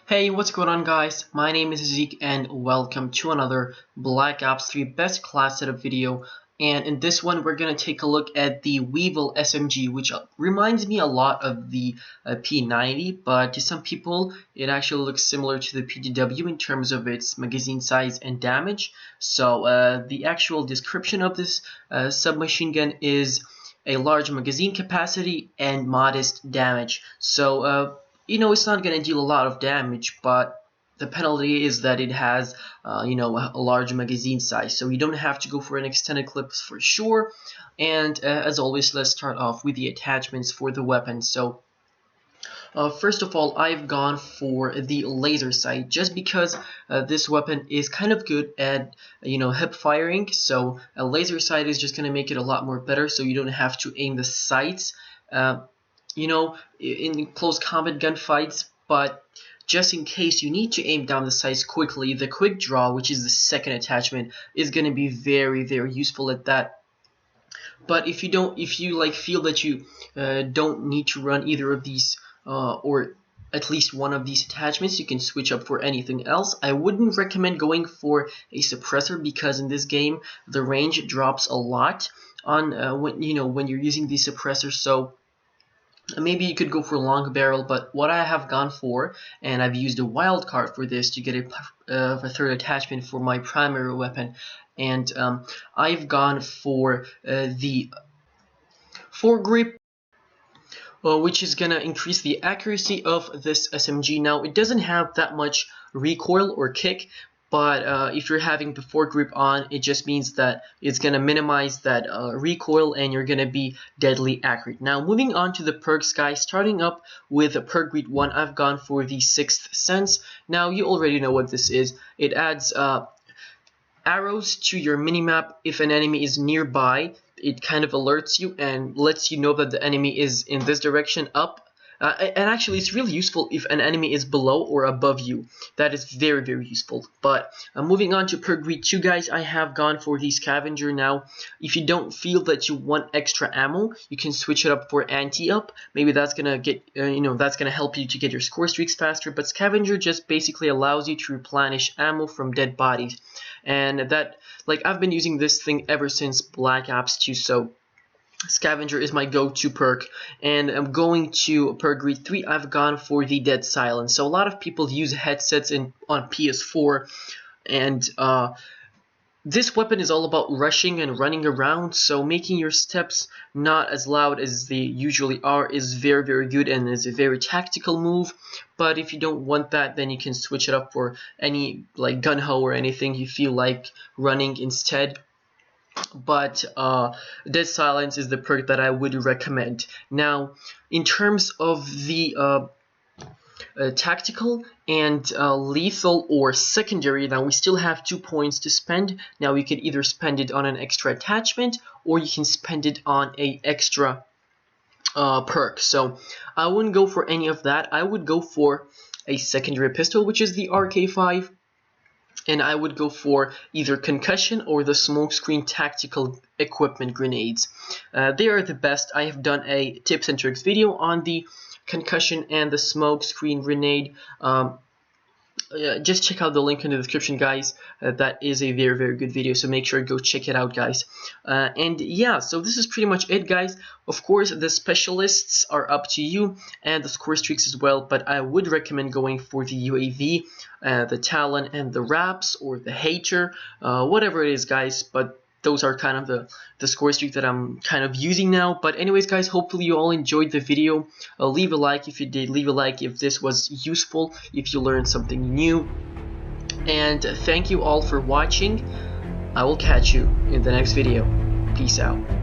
Hey, what's going on guys? My name is Zeke and welcome to another Black Ops 3 best class setup video. And in this one we're going to take a look at the Weevil SMG, which reminds me a lot of the P90, but to some people it actually looks similar to the PDW in terms of its magazine size and damage. So the actual description of this submachine gun is a large magazine capacity and modest damage. It's not going to deal a lot of damage, but the penalty is that it has, a large magazine size. So you don't have to go for an extended clip for sure. And as always, let's start off with the attachments for the weapon. First of all, I've gone for the laser sight just because this weapon is kind of good at hip firing. So a laser sight is just going to make it a lot more better. So you don't have to aim the sights in close combat gunfights, but just in case you need to aim down the sights quickly, the quick draw, which is the second attachment, is going to be very, very useful at that. But if you feel that you don't need to run either of these or at least one of these attachments, you can switch up for anything else. I wouldn't recommend going for a suppressor because in this game the range drops a lot on when you're using the suppressor. So maybe you could go for a long barrel, but what I have gone for, and I've used a wild card for this to get a third attachment for my primary weapon, and I've gone for the foregrip, which is gonna increase the accuracy of this SMG. Now it doesn't have that much recoil or kick, but if you're having the foregrip on, it just means that it's going to minimize that recoil and you're going to be deadly accurate. Now moving on to the perks, guys, starting up with perk grid 1, I've gone for the Sixth Sense. Now you already know what this is. It adds arrows to your minimap. If an enemy is nearby, it kind of alerts you and lets you know that the enemy is in this direction up. And actually it's really useful if an enemy is below or above you. That is very, very useful. But moving on to perk grid 2, guys, I have gone for the Scavenger. Now if you don't feel that you want extra ammo, you can switch it up for anti-up. Maybe that's gonna get that's gonna help you to get your score streaks faster. But Scavenger just basically allows you to replenish ammo from dead bodies, and that, like, I've been using this thing ever since Black Ops 2. So Scavenger is my go-to perk, and I'm going to perk grid 3. I've gone for the Dead Silence. So a lot of people use headsets on PS4, and this weapon is all about rushing and running around, so making your steps not as loud as they usually are is very, very good and is a very tactical move. But if you don't want that, then you can switch it up for any, like, gun-ho or anything you feel like running instead. But Dead Silence is the perk that I would recommend. Now in terms of the tactical and lethal or secondary, now we still have 2 points to spend. Now you can either spend it on an extra attachment or you can spend it on a extra perk. So I wouldn't go for any of that. I would go for a secondary pistol, which is the RK5. And I would go for either concussion or the smokescreen tactical equipment grenades. They are the best. I have done a tips and tricks video on the concussion and the smokescreen grenade. Just check out the link in the description, guys. That is a very, very good video, so make sure to go check it out, guys. And yeah, so this is pretty much it, guys. Of course, the specialists are up to you, and the score streaks as well, but I would recommend going for the UAV, the Talon, and the Wraps, or the Hater, whatever it is, guys. But those are kind of the score streak that I'm kind of using now. But anyways, guys, hopefully you all enjoyed the video. Leave a like if you did. Leave a like if this was useful, if you learned something new. And thank you all for watching. I will catch you in the next video. Peace out.